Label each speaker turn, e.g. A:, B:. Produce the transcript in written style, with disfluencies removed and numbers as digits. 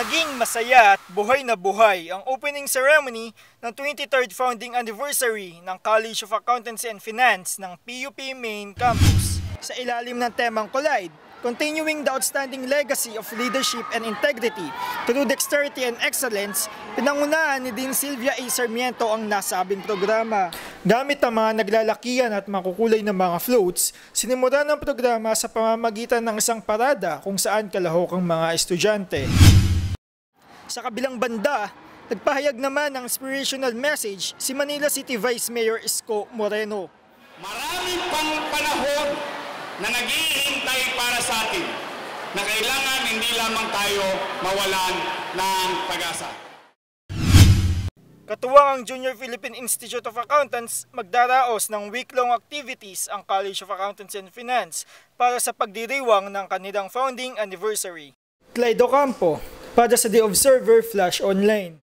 A: Naging masaya at buhay na buhay ang opening ceremony ng 23rd founding anniversary ng College of Accountancy and Finance ng PUP Main Campus. Sa ilalim ng temang Collide, continuing the outstanding legacy of leadership and integrity through dexterity and excellence, pinangunahan ni Dean Sylvia A. Sarmiento ang nasabing programa. Gamit ang mga naglalakihan at makukulay na mga floats, sinimula ng programa sa pamamagitan ng isang parada kung saan kalahok ang mga estudyante. Sa kabilang banda, nagpahayag naman ng inspirational message si Manila City Vice Mayor Isko Moreno.
B: Maraming pang panahon na naghihintay para sa atin na kailangan hindi lamang tayo mawalan ng pag-asa.
A: Katuwang ang Junior Philippine Institute of Accountants, magdaraos ng week-long activities ang College of Accountancy and Finance para sa pagdiriwang ng kanilang founding anniversary. Clyde Ocampo, para sa The Observer Flash Online.